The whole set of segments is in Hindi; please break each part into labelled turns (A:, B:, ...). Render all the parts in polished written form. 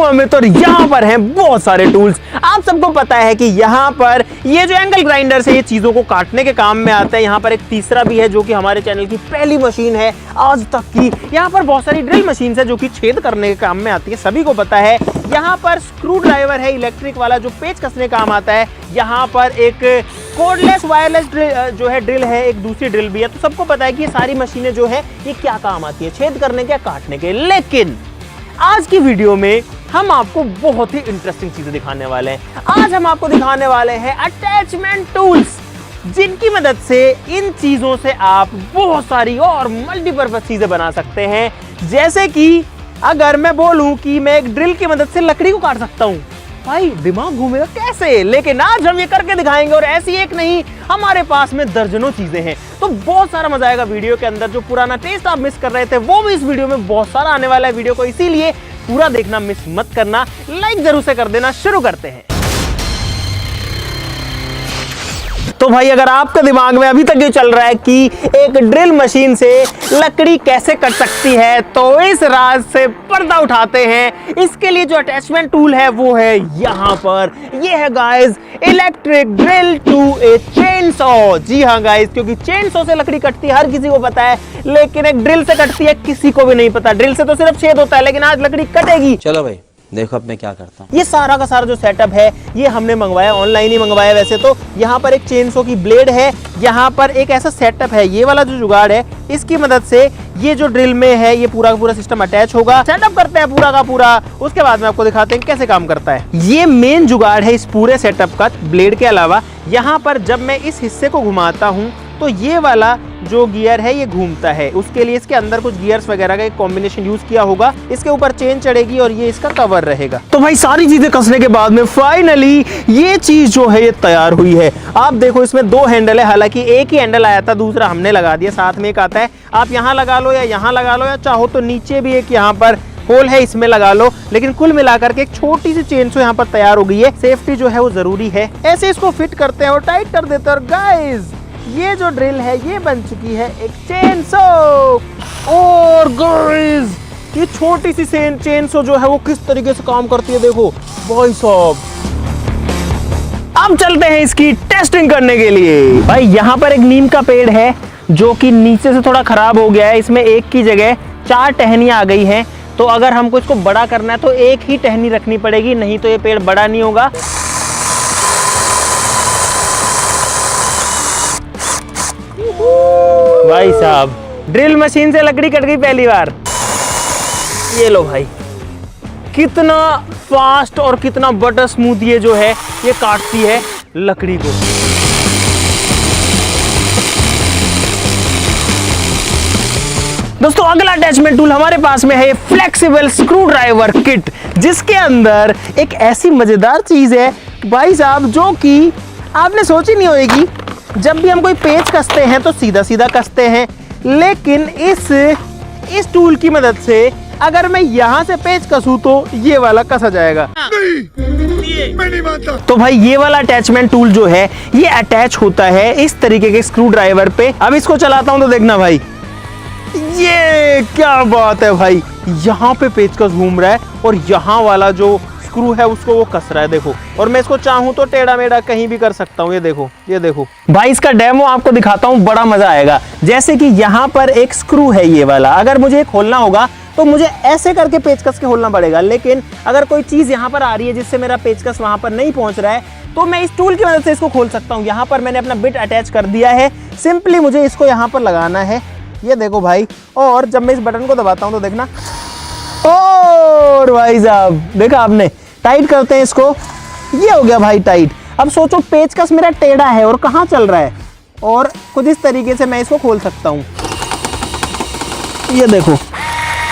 A: अमित और यहाँ पर हैं बहुत सारे टूल्स। आप सबको पता है कि यहाँ पर ये जो एंगल ग्राइंडर से ये चीजों को काटने के काम में आता है। यहाँ पर एक तीसरा भी है जो कि हमारे चैनल की पहली मशीन है आज तक की। यहाँ पर बहुत सारी ड्रिल मशीन है जो कि छेद करने के काम में आती है, सभी को पता है। यहाँ पर स्क्रू ड्राइवर है इलेक्ट्रिक वाला जो पेच कसने काम आता है। यहाँ पर एक कोडलेस वायरलेस जो है ड्रिल है, एक दूसरी ड्रिल भी है। तो सबको पता है कि ये सारी मशीनें जो है ये क्या काम आती है, छेद करने के, काटने के। लेकिन आज की वीडियो में हम आपको बहुत ही इंटरेस्टिंग चीजें दिखाने वाले हैं। आज हम आपको दिखाने वाले हैं अटैचमेंट टूल्स, जिनकी मदद से इन चीजों से आप बहुत सारी और मल्टीपर्पज चीजें बना सकते हैं। जैसे कि अगर मैं बोलूं कि मैं एक ड्रिल की मदद से लकड़ी को काट सकता हूं, भाई दिमाग घूमेगा कैसे। लेकिन आज हम ये करके दिखाएंगे और ऐसी एक नहीं, हमारे पास में दर्जनों चीजें हैं। तो बहुत सारा मजा आएगा वीडियो के अंदर। जो पुराना टेस्ट आप मिस कर रहे थे वो भी इस वीडियो में बहुत सारा आने वाला है वीडियो को, इसीलिए पूरा देखना मिस मत करना। लाइक जरूर से कर देना। शुरू करते हैं। तो भाई अगर आपके दिमाग में अभी तक ये चल रहा है कि एक ड्रिल मशीन से लकड़ी कैसे कट सकती है, तो इस राज से पर्दा उठाते हैं। इसके लिए जो अटैचमेंट टूल है वो है यहाँ पर। ये है guys electric drill to a chainsaw. जी हाँ गाइस, क्योंकि चेन सॉ से लकड़ी कटती है हर किसी को पता है, लेकिन एक ड्रिल से कटती है किसी को भी नहीं पता। ड्रिल से तो सिर्फ छेद होता है, लेकिन आज लकड़ी कटेगी।
B: चलो भाई देखो अब मैं क्या करता हूँ।
A: ये सारा का सारा जो सेटअप है ये हमने मंगवाया, ऑनलाइन ही मंगवाया वैसे तो। यहाँ पर एक चेन सॉ की ब्लेड है, यहाँ पर एक ऐसा सेटअप है, ये वाला जो जुगाड़ है इसकी मदद से ये जो ड्रिल में है ये पूरा का पूरा सिस्टम अटैच होगा। सेटअप करते हैं पूरा का पूरा, उसके बाद में आपको दिखाते हैं कैसे काम करता है। ये मेन जुगाड़ है इस पूरे सेटअप का। ब्लेड के अलावा यहाँ पर जब मैं इस हिस्से को घुमाता हूँ तो ये वाला जो गियर है ये घूमता है। उसके लिए इसके अंदर कुछ गियर्स वगैरह का एक कॉम्बिनेशन यूज किया होगा। इसके ऊपर चेन चढ़ेगी और ये इसका कवर रहेगा। तो भाई सारी चीजें कसने के बाद में फाइनली ये चीज जो है ये तैयार हुई है। आप देखो इसमें दो हैंडल है, हालांकि एक ही हैंडल आया था, दूसरा हमने लगा दिया। साथ में एक आता है, आप यहाँ लगा लो या यहाँ लगा लो, या चाहो तो नीचे भी एक यहाँ पर होल है इसमें लगा लो। लेकिन कुल मिलाकर के एक छोटी सी चेन सॉ यहाँ पर तैयार हो गई है। सेफ्टी जो है वो जरूरी है। ऐसे इसको फिट करते हैं और टाइट कर देते हैं। और गाइस ये जो ड्रिल है ये बन चुकी है एक चेन सॉ। और गाइस ये छोटी सी चेन सॉ जो है वो किस तरीके से काम करती है देखो भाई साहब। अब चलते हैं इसकी टेस्टिंग करने के लिए। भाई यहाँ पर एक नीम का पेड़ है जो कि नीचे से थोड़ा खराब हो गया है। इसमें एक की जगह 4 टहनियां आ गई हैं। तो अगर हमको इसको बड़ा करना है तो एक ही टहनी रखनी पड़ेगी, नहीं तो ये पेड़ बड़ा नहीं होगा। भाई साहब ड्रिल मशीन से लकड़ी कट गई पहली बार। ये लो भाई, कितना फास्ट और कितना बटर स्मूथ ये जो है ये काटती है लकड़ी को। दोस्तों अगला अटैचमेंट टूल हमारे पास में है फ्लेक्सिबल स्क्रू ड्राइवर किट, जिसके अंदर एक ऐसी मजेदार चीज है भाई साहब जो कि आपने सोची नहीं होगी। जब भी हम कोई पेच कसते हैं तो सीधा सीधा कसते हैं, लेकिन इस टूल की मदद से अगर मैं यहाँ से पेच कसूं तो ये वाला कसा जाएगा। नहीं, मैं नहीं मानता। तो भाई ये वाला अटैचमेंट टूल जो है ये अटैच होता है इस तरीके के स्क्रू ड्राइवर पे। अब इसको चलाता हूं तो देखना भाई, ये क्या बात है भाई। यहाँ पे पेचकस घूम रहा है और यहाँ वाला जो स्क्रू है उसको वो कस रहा है देखो। और मैं इसको चाहूं तो टेढ़ा मेढ़ा कहीं भी कर सकता हूँ। ये देखो, ये देखो भाई, इसका डेमो आपको दिखाता हूँ, बड़ा मजा आएगा। जैसे कि यहाँ पर एक स्क्रू है ये वाला, अगर मुझे खोलना होगा तो मुझे ऐसे करके पेचकस के खोलना पड़ेगा। लेकिन अगर कोई चीज यहाँ पर आ रही है जिससे मेरा पेचकस वहां पर नहीं पहुंच रहा है तो मैं इस टूल की मदद से इसको खोल सकता हूँ। यहाँ पर मैंने अपना बिट अटैच कर दिया है, सिंपली मुझे इसको यहाँ पर लगाना है। ये देखो भाई, और जब मैं इस बटन को दबाता हूँ तो देखना, और भाई साहब देखा आपने, टाइट करते हैं इसको, ये हो गया भाई टाइट। अब सोचो पेचकस मेरा टेढ़ा है और कहाँ चल रहा है, और कुछ इस तरीके से मैं इसको खोल सकता हूँ। ये देखो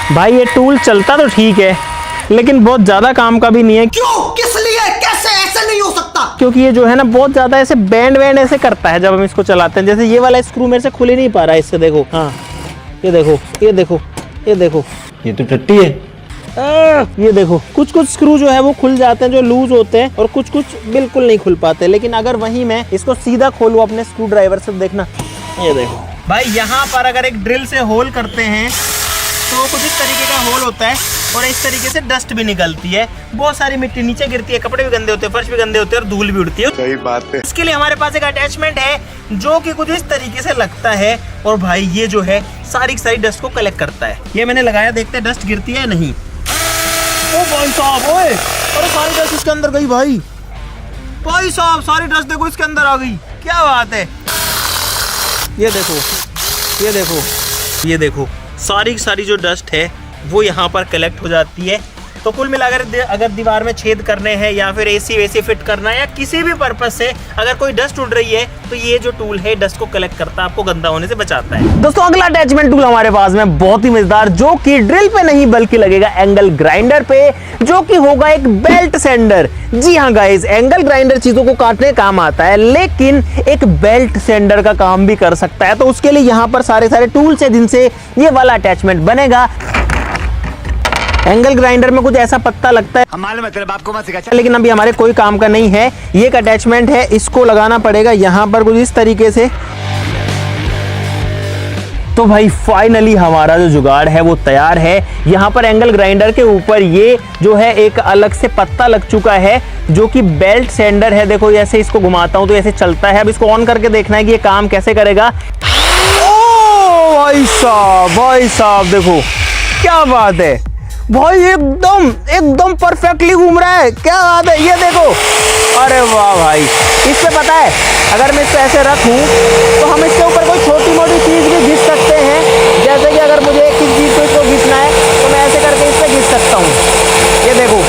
A: भाई, ये टूल चलता तो ठीक है लेकिन बहुत ज्यादा काम का भी नहीं है।
C: क्यों, किस लिए, कैसे, ऐसे नहीं हो सकता।
A: क्योंकि ये जो है ना बहुत ज्यादा ऐसे बैंड ऐसे करता है जब हम इसको चलाते हैं। जैसे ये वाला स्क्रू मेरे से खुल ही नहीं पा रहा है इससे, देखो। हाँ ये देखो, ये देखो, ये देखो,
B: ये तो टट्टी है।
A: ये देखो, कुछ कुछ स्क्रू जो है वो खुल जाते हैं जो लूज होते हैं, और कुछ कुछ बिल्कुल नहीं खुल पाते। लेकिन अगर वहीं मैं इसको सीधा खोलूं अपने स्क्रू ड्राइवर से, देखना, ये देखो भाई, यहाँ पर अगर एक ड्रिल से होल करते हैं तो कुछ इस तरीके का होल होता है। और इस तरीके से डस्ट भी निकलती है। बहुत सारी मिट्टी नीचे गिरती है, कपड़े भी गंदे होते हैं, फर्श भी गंदे होते हैं और धूल भी उड़ती है।
D: सही बात है।
A: इसके लिए हमारे पास एक अटैचमेंट है जो कि कुछ इस तरीके से लगता है और भाई ये जो है सारी डस्ट को कलेक्ट करता है। ये मैंने लगाया, देखते हैं डस्ट गिरती है नहीं। ओ भाई साहब, ओए अरे सारी डस्ट इसके अंदर गई भाई। भाई साहब सारी डस्ट देखो इसके अंदर आ गई, क्या बात है। ये देखो, ये देखो, ये देखो, सारी जो डस्ट है वो यहाँ पर कलेक्ट हो जाती है। तो कुल मिलाकर अगर दीवार में छेद करने हैं या फिर एसी वेसी फिट करना है या किसी भी पर्पस से अगर कोई डस्ट उड़ रही है तो ये जो टूल है डस्ट को कलेक्ट करता है, आपको गंदा होने से बचाता है। दोस्तों अगला अटैचमेंट टूल हमारे पास में बहुत ही मजेदार, जो कि ड्रिल पे नहीं बल्कि लगेगा एंगल ग्राइंडर पे, जो कि होगा एक बेल्ट सेंडर। जी हाँ गाइस, एंगल ग्राइंडर चीजों को काटने काम आता है लेकिन एक बेल्ट सेंडर का काम भी कर सकता है। तो उसके लिए यहाँ पर सारे टूल्स है जिनसे ये वाला अटैचमेंट बनेगा। एंगल ग्राइंडर में कुछ ऐसा पत्ता लगता है,
D: हमारे मतलब आपको मत सिखा,
A: लेकिन अभी हमारे कोई काम का नहीं है। ये एक अटैचमेंट है, इसको लगाना पड़ेगा यहाँ पर कुछ इस तरीके से। तो भाई फाइनली हमारा जो जुगाड़ है वो तैयार है। यहाँ पर एंगल ग्राइंडर के ऊपर ये जो है एक अलग से पत्ता लग चुका है जो कि बेल्ट सेंडर है। देखो ऐसे इसको घुमाता हूँ तो ऐसे चलता है। अब इसको ऑन करके देखना है कि ये काम कैसे करेगा। ओ भाई साहब देखो क्या बात है भाई, एकदम परफेक्टली घूम रहा है, क्या बात है। ये देखो, अरे वाह भाई। इस पे पता है अगर मैं इसको ऐसे रखूं तो हम इसके ऊपर कोई छोटी मोटी चीज भी घिस सकते हैं। जैसे कि अगर मुझे किसी चीज को इसको घिसना है तो मैं ऐसे करके इस पे घिस सकता हूँ। ये देखो,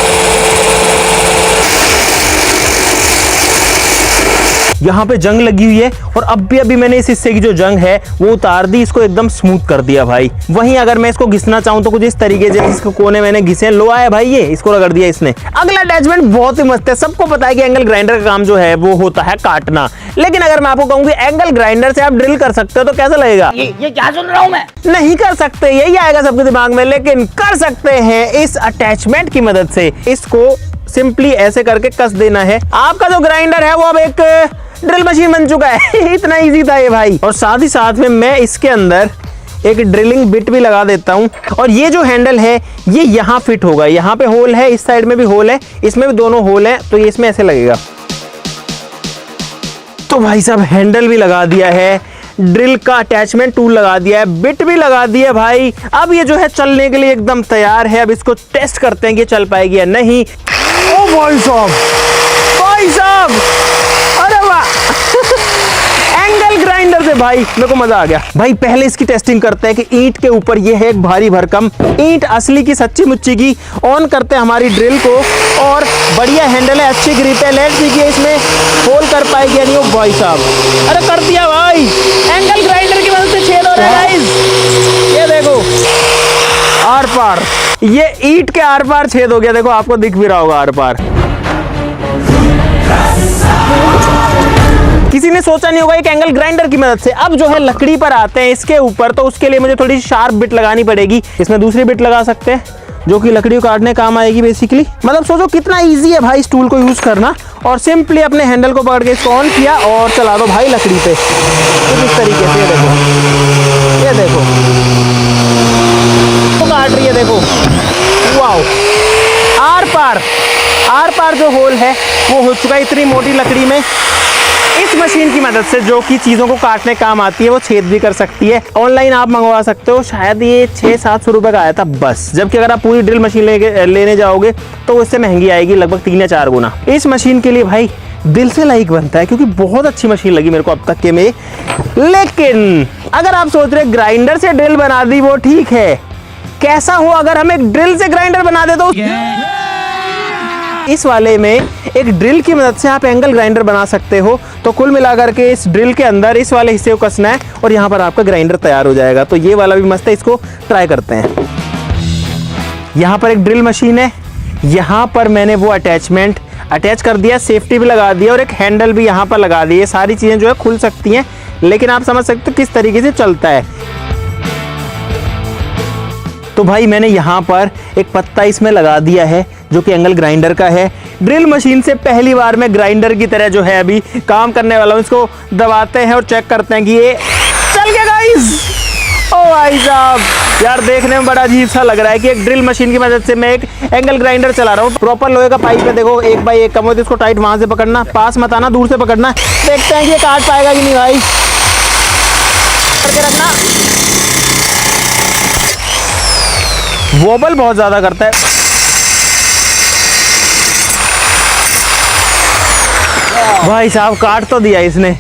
A: यहाँ पे जंग लगी हुई है और अभी मैंने इस हिस्से की जो जंग है वो उतार दी, इसको एकदम स्मूथ कर दिया भाई। वहीं अगर मैं इसको घिसना चाहूँ तो कुछ इस तरीके से इसको कोने मैंने घिसे, लो आया भाई, ये इसको रगड़ दिया इसने। अगला अटैचमेंट बहुत ही मस्त है। सबको पता है कि एंगल ग्राइंडर का काम जो है वो होता है काटना, लेकिन अगर मैं आपको कहूँ कि एंगल ग्राइंडर से आप ड्रिल कर सकते हो तो कैसा लगेगा?
C: ये क्या सुन रहा हूँ मैं?
A: नहीं कर सकते, यही आएगा सबके दिमाग में, लेकिन कर सकते हैं इस अटैचमेंट की मदद से। इसको सिंपली ऐसे करके कस देना है। आपका जो ग्राइंडर है वो अब एक ड्रिल मशीन बन चुका है। इतना इजी था ये भाई। और साथ ही साथ में मैं इसके अंदर एक ड्रिलिंग बिट भी लगा देता हूं और ये जो हैंडल है ये यहाँ फिट होगा। यहाँ पे होल है, इस साइड में भी होल है, इसमें भी दोनों होल है, तो ये इसमें ऐसे लगेगा। तो भाई साहब हैंडल भी लगा दिया है, ड्रिल का अटैचमेंट टूल लगा दिया है, बिट भी लगा दिया भाई। अब ये जो है चलने के लिए एकदम तैयार है। अब इसको टेस्ट करते हैं कि चल पाएगी या नहीं। ओ भाई साहब, भाई साहब, अरे वाह। एंगल ग्राइंडर से भाई मेरे को मजा आ गया। भाई पहले इसकी टेस्टिंग करते हैं कि ईंट के ऊपर ये है एक भारी भरकम ईंट, असली की सच्ची मुच्ची की। ऑन करते हैं हमारी ड्रिल को और बढ़िया हैंडल है, अच्छी ग्रिप है। लेट्स सी कि इसमें होल कर पाएगी या नहीं। ओ भाई साहब, अरे कर दिया भाई, एंगल ग्राइंडर की मदद से छेद हो रहा है गाइस। ये देखो आर पार, ये ईंट के आर पार छेद हो गया। देखो आपको दिख भी रहा होगा आर पार। किसी ने सोचा नहीं होगा एक एंगल ग्राइंडर की मदद से। अब जो है लकड़ी पर आते हैं इसके ऊपर, तो उसके लिए मुझे थोड़ी शार्प बिट लगानी पड़ेगी। इसमें दूसरी बिट लगा सकते हैं जो कि लकड़ी को काटने काम आएगी बेसिकली। मतलब सोचो कितना इजी है भाई इस टूल को यूज करना। और सिंपली अपने हैंडल को पकड़ के इसको ऑन किया और चला दो भाई लकड़ी पे इस तरीके से। ये देखो तो काट रही है, देखो वाओ। आर पार जो होल है वो हो चुका है इतनी मोटी लकड़ी में। इस मशीन की मदद से जो कि चीज़ों को काटने काम आती है वो छेद भी कर सकती है। ऑनलाइन आप मंगवा सकते हो, शायद ये 600-700 रुपये का आया था बस। जबकि अगर आप पूरी ड्रिल मशीन लेने जाओगे तो उससे महंगी आएगी लगभग 3 या 4 गुना। इस मशीन के लिए भाई दिल से लाइक बनता है क्योंकि बहुत अच्छी मशीन लगी मेरे को अब तक के में। लेकिन अगर आप सोच रहे ग्राइंडर से ड्रिल बना दी वो ठीक है, कैसा हो अगर हम एक ड्रिल से ग्राइंडर बना दे तो इस वाले में एक ड्रिल की मदद से आप एंगल ग्राइंडर बना सकते हो। तो कुल मिलाकर के इस ड्रिल के अंदर इस वाले हिस्से को कसना है और यहाँ पर आपका ग्राइंडर तैयार हो जाएगा। तो ये वाला भी मस्त है, इसको ट्राई करते हैं। यहाँ पर एक ड्रिल मशीन है, यहाँ पर मैंने वो अटैचमेंट अटैच कर दिया, सेफ्टी भी लगा दिया और एक हैंडल भी यहाँ पर लगा दी। ये सारी चीज़ें जो है खुल सकती हैं, लेकिन आप समझ सकते हो किस तरीके से चलता है। तो भाई मैंने यहाँ पर एक पत्ता इसमें लगा दिया है जो कि एंगल ग्राइंडर का है। ड्रिल मशीन से पहली बार मैं ग्राइंडर की तरह जो है अभी काम करने वाला हूँ। इसको दबाते हैं और चेक करते हैं कि ये चल गया गाइस। ओ भाई साहब, यार देखने में बड़ा अजीब सा लग रहा है कि एक ड्रिल मशीन की मदद से मैं एक एंगल ग्राइंडर चला रहा हूँ। प्रॉपर लोहे का पाइप है, देखो 1 बाई 1 कम हो, इसको टाइट वहां से पकड़ना, पास मत आना, दूर से पकड़ना। देखते हैं कि ये काट पाएगा कि नहीं भाई। करके रखना, वोबल बहुत ज्यादा करता है। भाई साहब काट तो दिया इसने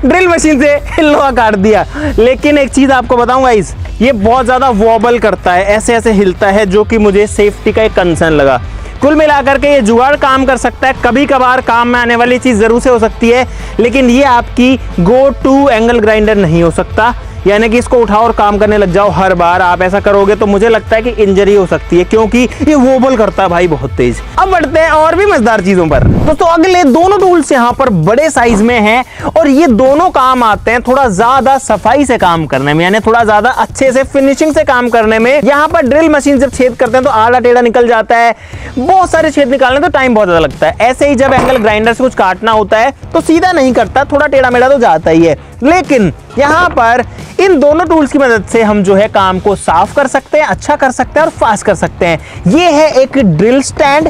A: ड्रिल मशीन से लोहा काट दिया। लेकिन एक चीज आपको बताऊं गाइस, ये बहुत ज्यादा वॉबल करता है, ऐसे ऐसे हिलता है, जो कि मुझे सेफ्टी का एक कंसर्न लगा। कुल मिलाकर के ये जुगाड़ काम कर सकता है, कभी कभार काम में आने वाली चीज जरूर से हो सकती है, लेकिन ये आपकी गो टू एंगल ग्राइंडर नहीं हो सकता। यानी कि इसको उठाओ और काम करने लग जाओ हर बार, आप ऐसा करोगे तो मुझे लगता है कि इंजरी हो सकती है, क्योंकि ये वोबल करता है भाई बहुत तेज। अब बढ़ते हैं और भी मजेदार चीजों पर। दोस्तों अगले दोनों टूल्स यहाँ पर बड़े साइज में हैं और ये दोनों काम आते हैं थोड़ा ज्यादा सफाई से काम करने में, यानी थोड़ा ज्यादा अच्छे से फिनिशिंग से काम करने में। यहाँ पर ड्रिल मशीन जब छेद करते हैं तो आड़ा टेढ़ा निकल जाता है, बहुत सारे छेद निकालने तो टाइम बहुत ज्यादा लगता है। ऐसे ही जब एंगल ग्राइंडर से कुछ काटना होता है तो सीधा नहीं करता, थोड़ा टेढ़ा मेढ़ा तो जाता ही है। लेकिन यहाँ पर इन दोनों टूल्स की मदद से हम जो है काम को साफ कर सकते हैं, अच्छा कर सकते हैं और फास्ट कर सकते हैं। ये है एक ड्रिल स्टैंड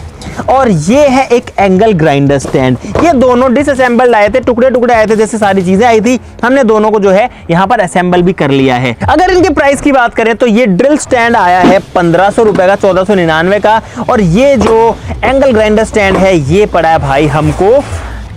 A: और ये है एक एंगल ग्राइंडर स्टैंड। ये दोनों डिसअसेंबल्ड आए थे, टुकड़े टुकड़े आए थे, जैसे सारी चीजें आई थी, हमने दोनों को जो है यहाँ पर असेंबल भी कर लिया है। अगर इनके प्राइस की बात करें तो ये ड्रिल स्टैंड आया है 1500 रुपए का, 1499 का, और ये जो एंगल ग्राइंडर स्टैंड है ये पड़ा है भाई हमको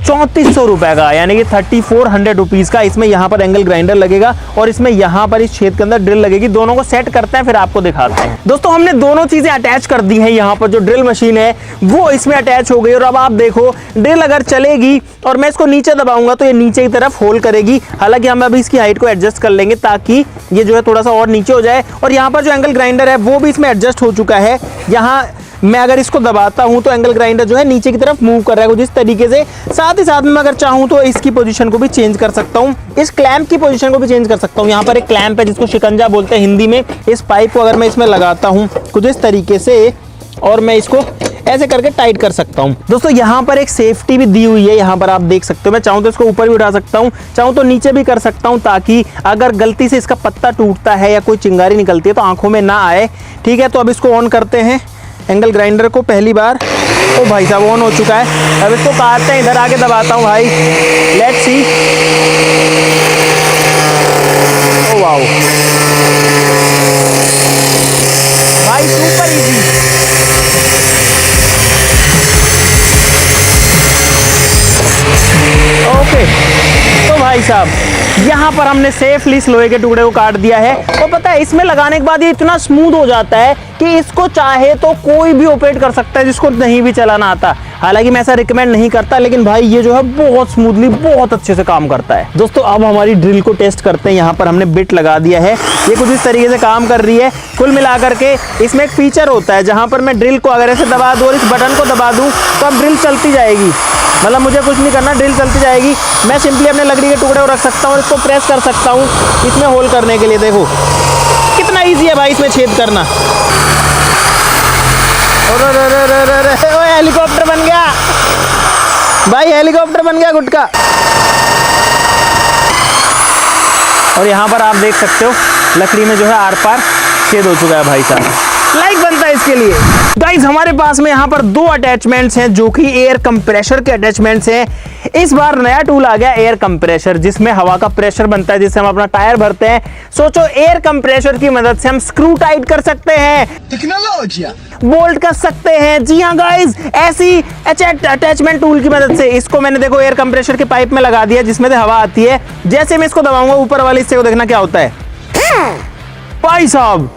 A: 3400 रुपए का, यानी कि 3400 रुपीज का। इसमें यहाँ पर एंगल ग्राइंडर लगेगा और इसमें यहाँ पर इस छेद के अंदर ड्रिल लगेगी। दोनों को सेट करते हैं फिर आपको दिखाते हैं। दोस्तों हमने दोनों चीजें अटैच कर दी हैं, यहाँ पर जो ड्रिल मशीन है वो इसमें अटैच हो गई और अब आप देखो ड्रिल अगर चलेगी और मैं इसको नीचे दबाऊंगा तो ये नीचे की तरफ होल करेगी। हालांकि हम अभी इसकी हाइट को एडजस्ट कर लेंगे ताकि ये जो है थोड़ा सा और नीचे हो जाए। और यहाँ पर जो एंगल ग्राइंडर है वो भी इसमें एडजस्ट हो चुका है। यहाँ मैं अगर इसको दबाता हूं तो एंगल ग्राइंडर जो है नीचे की तरफ मूव कर रहा है कुछ इस तरीके से। साथ ही साथ में अगर चाहूं तो इसकी पोजीशन को भी चेंज कर सकता हूं, इस क्लैंप की पोजीशन को भी चेंज कर सकता हूं। यहाँ पर एक क्लैंप है जिसको शिकंजा बोलते हैं हिंदी में। इस पाइप को अगर मैं इसमें लगाता हूं कुछ इस तरीके से और मैं इसको ऐसे करके टाइट कर सकता हूं। दोस्तों यहाँ पर एक सेफ्टी भी दी हुई है, यहाँ पर आप देख सकते हो। मैं चाहूं तो इसको ऊपर भी उठा सकता हूं, चाहूं तो नीचे भी कर सकता हूं, ताकि अगर गलती से इसका पत्ता टूटता है या कोई चिंगारी निकलती है तो आंखों में ना आए। ठीक है, तो अब इसको ऑन करते हैं एंगल ग्राइंडर को पहली बार। ओ भाई साहब ऑन हो चुका है। अब इसको काटते हैं, इधर आके दबाता हूँ भाई, लेट्स सी। ओ वाओ भाई सुपर इजी। ओके तो भाई साहब यहाँ पर हमने सेफली इस लोहे के टुकड़े को काट दिया है। और पता है इसमें लगाने के बाद ये इतना स्मूथ हो जाता है कि इसको चाहे तो कोई भी ऑपरेट कर सकता है जिसको नहीं भी चलाना आता। हालांकि मैं ऐसा रिकमेंड नहीं करता, लेकिन भाई ये जो है बहुत स्मूथली बहुत अच्छे से काम करता है। दोस्तों अब हमारी ड्रिल को टेस्ट करते हैं। यहाँ पर हमने बिट लगा दिया है, ये कुछ इस तरीके से काम कर रही है। कुल मिलाकर के इसमें एक फीचर होता है जहाँ पर मैं ड्रिल को अगर ऐसे दबा दूँ और इस बटन को दबा दूँ तो अब ड्रिल चलती जाएगी, मतलब मुझे कुछ नहीं करना, ड्रिल चलती जाएगी। मैं सिंपली अपने लकड़ी के टुकड़े को रख सकता हूँ और इसको प्रेस कर सकता हूँ इसमें होल करने के लिए। देखो कितना इजी है भाई इसमें छेद करना। हेलीकॉप्टर बन गया भाई, हेलीकॉप्टर बन गया गुटका। और यहाँ पर आप देख सकते हो लकड़ी में जो है आर पार छेद हो चुका है भाई साहब। लाइक बनता है इसके लिए। गाइस हमारे पास में यहाँ पर दो अटैचमेंट्स हैं जो कि एयर कंप्रेशर के अटैचमेंट्स हैं। इस बार नया टूल आ गया एयर कंप्रेशर, जिसमें हवा का प्रेशर बनता है जिससे हम अपना टायर भरते हैं। सोचो एयर कंप्रेशर की मदद से हम स्क्रू टाइट कर सकते हैं,
C: टेक्नोलॉजी
A: बोल्ट कर सकते हैं। जी हाँ गाइस, ऐसी अटैचमेंट टूल की मदद से इसको मैंने देखो एयर कंप्रेशर के पाइप में लगा दिया जिसमें से हवा आती है। जैसे मैं इसको दबाऊंगा ऊपर वाले हिस्से को देखना क्या होता है भाई साहब,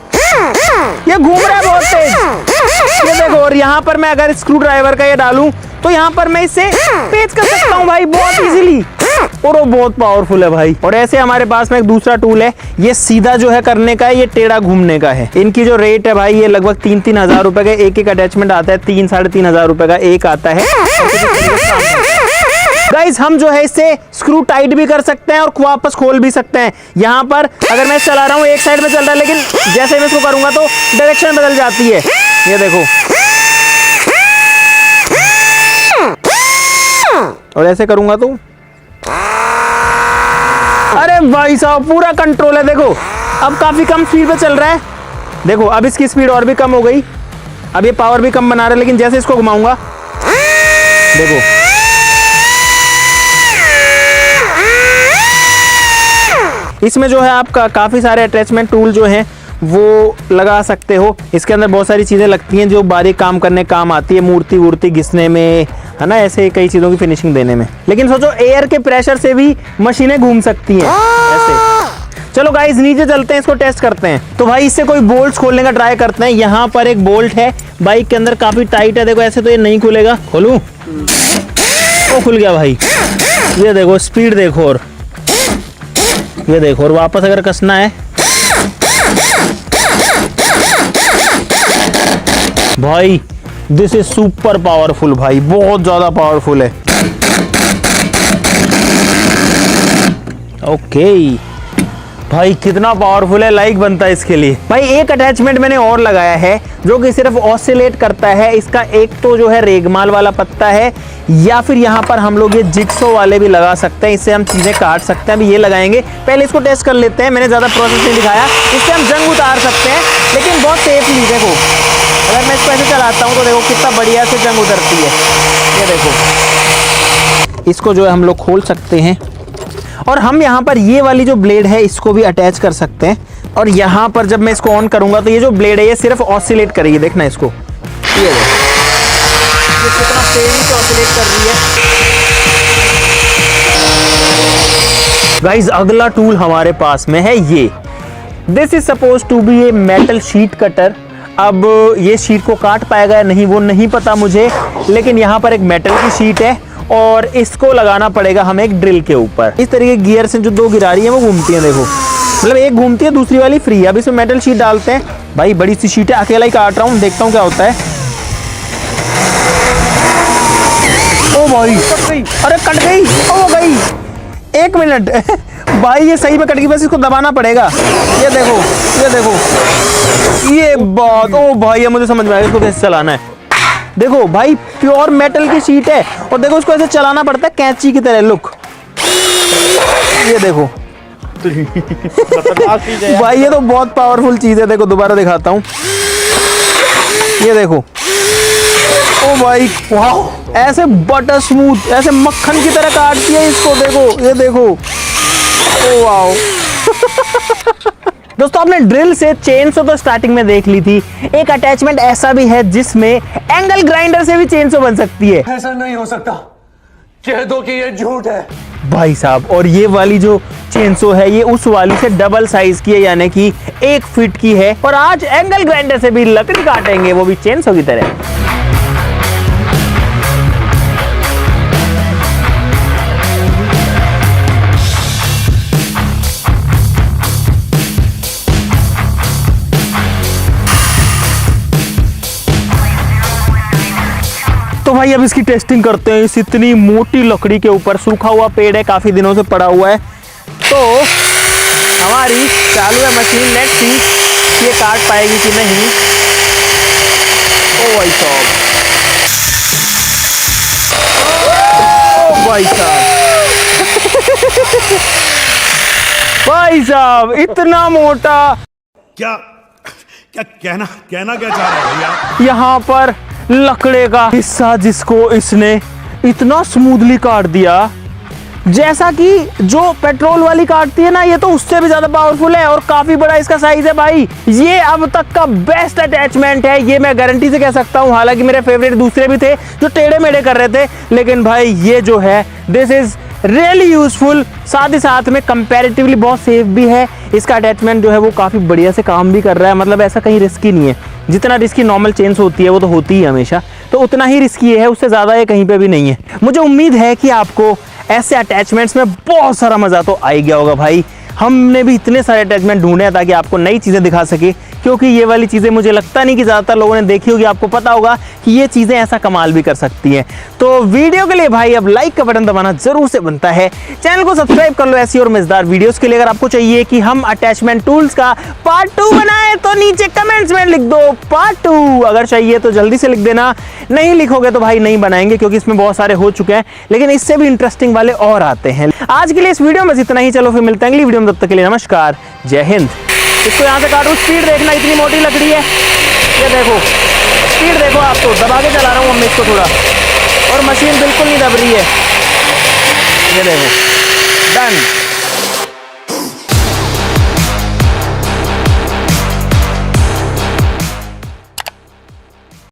A: ये घूम रहा है बहुत तेज। ये देखो, और यहाँ पर मैं अगर स्क्रू ड्राइवर का ये डालूं तो यहाँ पर मैं इससे पेच कर सकता हूँ भाई बहुत इजीली, और वो बहुत पावरफुल है भाई। और ऐसे हमारे पास में एक दूसरा टूल है, ये सीधा जो है करने का है, ये टेढ़ा घूमने का है। इनकी जो रेट है भाई ये लगभग 3-3 हजार रुपए का एक एक अटैचमेंट आता है, 3-3.5 हजार रुपए का एक आता है। गाइस हम जो है इससे स्क्रू टाइट भी कर सकते हैं और वापस खोल भी सकते हैं। यहाँ पर अगर मैं चला रहा हूँ एक साइड में चल रहा है, लेकिन जैसे मैं इसको करूंगा तो डायरेक्शन बदल जाती है। ये देखो, और ऐसे करूंगा तो अरे भाई साहब पूरा कंट्रोल है। देखो अब काफी कम स्पीड पे चल रहा है। देखो अब इसकी स्पीड और भी कम हो गई, अब ये पावर भी कम बना रहा है, लेकिन जैसे इसको घुमाऊंगा देखो इसमें जो है आपका काफी सारे अटैचमेंट टूल जो हैं वो लगा सकते हो। इसके अंदर बहुत सारी चीजें लगती हैं जो बारीक काम करने काम आती है, मूर्ति वूर्ति घिसने में, है ना, ऐसे कई चीजों की फिनिशिंग देने में। लेकिन सोचो एयर के प्रेशर से भी मशीनें घूम सकती हैं ऐसे। चलो गाइस नीचे चलते हैं, इसको टेस्ट करते हैं। तो भाई इससे कोई बोल्ट्स खोलने का ट्राई करते हैं। यहाँ पर एक बोल्ट है बाइक के अंदर, काफी टाइट है, देखो ऐसे तो ये नहीं खुलेगा। खोलूं? ओ खुल गया भाई, ये देखो स्पीड देखो, और ये देखो, और वापस अगर कसना है भाई, दिस इज सुपर पावरफुल भाई, बहुत ज्यादा पावरफुल है। ओके भाई कितना पावरफुल है, लाइक बनता है इसके लिए। भाई एक अटैचमेंट मैंने और लगाया है जो कि सिर्फ ऑसिलेट करता है। इसका एक तो जो है रेगमाल वाला पत्ता है, या फिर यहाँ पर हम लोग ये जिक्सो वाले भी लगा सकते हैं, इससे हम चीजें काट सकते हैं। अभी ये लगाएंगे, पहले इसको टेस्ट कर लेते हैं। मैंने ज्यादा प्रोसेस नहीं दिखाया, इससे हम जंग उतार सकते हैं, लेकिन बहुत सेफली। देखो अगर मैं इसको ऐसे चलाता हूँ तो देखो कितना बढ़िया से जंग उतरती है। ये देखो, इसको जो है हम लोग खोल सकते हैं, और हम यहाँ पर ये वाली जो ब्लेड है इसको भी अटैच कर सकते हैं। और यहाँ पर जब मैं इसको ऑन करूंगा तो ये जो ब्लेड है ये सिर्फ ऑसिलेट करेगी, देखना इसको, ये कितना तेजी से ऑसिलेट कर रही है। गाइस अगला टूल हमारे पास में है ये, this is suppose to be a metal sheet cutter. अब ये शीट को काट पाएगा या नहीं वो नहीं पता मुझे, लेकिन यहाँ पर एक मेटल की शीट है और इसको लगाना पड़ेगा हमें एक ड्रिल के ऊपर। इस तरीके की गियर से जो दो गिरारी है वो घूमती है, देखो मतलब एक घूमती है दूसरी वाली फ्री है। अब इसमें मेटल शीट डालते हैं। भाई बड़ी सी शीट है, अकेला ही काट रहा हूँ, देखता हूँ क्या होता है। ओ भाई अरे कट गई, ओ गई, एक मिनट भाई ये सही में कट गई, बस इसको दबाना पड़ेगा। ये देखो ये देखो, ये बात, ओ भाई ये मुझे समझ में आया इसको कैसे चलाना है। देखो भाई प्योर मेटल की शीट है, और देखो इसको ऐसे चलाना पड़ता है कैंची की तरह। लुक ये देखो भाई ये तो बहुत पावरफुल चीज है। देखो दोबारा दिखाता हूँ, ये देखो, ओ भाई वाह, ऐसे बटर स्मूथ, ऐसे मक्खन की तरह काटती है इसको। देखो ये देखो, ओ वाओ दोस्तों आपने ड्रिल से चेनसो तो स्टार्टिंग में देख ली थी, एक अटैचमेंट ऐसा भी है जिसमें एंगल ग्राइंडर से भी चेनसो बन सकती है।
D: ऐसा नहीं हो सकता, कह दो कि ये झूठ है
A: भाई साहब। और ये वाली जो चेनसो है ये उस वाली से डबल साइज की है, यानी कि 1 फीट की है। और आज एंगल ग्राइंडर से भी लकड़ी काटेंगे, वो भी चेनसो की तरह। तो भाई अब इसकी टेस्टिंग करते हैं। इस इतनी मोटी लकड़ी के ऊपर, सूखा हुआ पेड़ है, काफी दिनों से पड़ा हुआ है, तो हमारी चालू है मशीन। लेट्स सी ये काट पाएगी कि नहीं। ओ भाई साहब, ओ भाई साहब भाई साहब इतना मोटा,
E: क्या क्या कहना क्या चाह रहे हैं भैया?
A: यहाँ पर लकड़े का हिस्सा जिसको इसने इतना स्मूथली काट दिया, जैसा कि जो पेट्रोल वाली काटती है ना, ये तो उससे भी ज्यादा पावरफुल है, और काफी बड़ा इसका साइज है भाई। ये अब तक का बेस्ट अटैचमेंट है, ये मैं गारंटी से कह सकता हूँ। हालांकि मेरे फेवरेट दूसरे भी थे जो टेढ़े मेढ़े कर रहे थे, लेकिन भाई ये जो है दिस इज रियली यूजफुल। साथ ही साथ में कंपैरेटिवली बहुत सेफ भी है। इसका अटैचमेंट जो है वो काफी बढ़िया से काम भी कर रहा है, मतलब ऐसा कहीं रिस्की नहीं है। जितना रिस्की नॉर्मल चेन्स होती है वो तो होती ही हमेशा, तो उतना ही रिस्की है, उससे ज्यादा ये कहीं पे भी नहीं है। मुझे उम्मीद है कि आपको ऐसे अटैचमेंट्स में बहुत सारा मजा तो आ ही गया होगा भाई। हमने भी इतने सारे अटैचमेंट ढूंढे हैं ताकि आपको नई चीजें दिखा सके, क्योंकि ये वाली चीजें मुझे लगता नहीं कि ज्यादातर लोगों ने देखी होगी। आपको पता होगा कि ये चीजें ऐसा कमाल भी कर सकती हैं। तो वीडियो के लिए भाई अब लाइक का बटन दबाना जरूर से बनता है। चैनल को सब्सक्राइब कर लो ऐसी और मजेदार वीडियोस के लिए। अगर आपको चाहिए कि हम अटैचमेंट टूल्स का पार्ट 2 बनाए तो नीचे कमेंट्स में लिख दो पार्ट 2। अगर चाहिए तो जल्दी से लिख देना, नहीं लिखोगे तो भाई नहीं बनाएंगे, क्योंकि इसमें बहुत सारे हो चुके हैं, लेकिन इससे भी इंटरेस्टिंग वाले और आते हैं। आज के लिए इस वीडियो में इतना ही। चलो फिर मिलते हैं अगली वीडियो में, तब तक के लिए नमस्कार, जय हिंद। इसको यहाँ से काटूँ, स्पीड देखना, इतनी मोटी लकड़ी है। ये देखो स्पीड देखो, आप तो दबा के चला रहा हूँ मैं इसको थोड़ा, और मशीन बिल्कुल नहीं दब रही है। ये देखो, डन।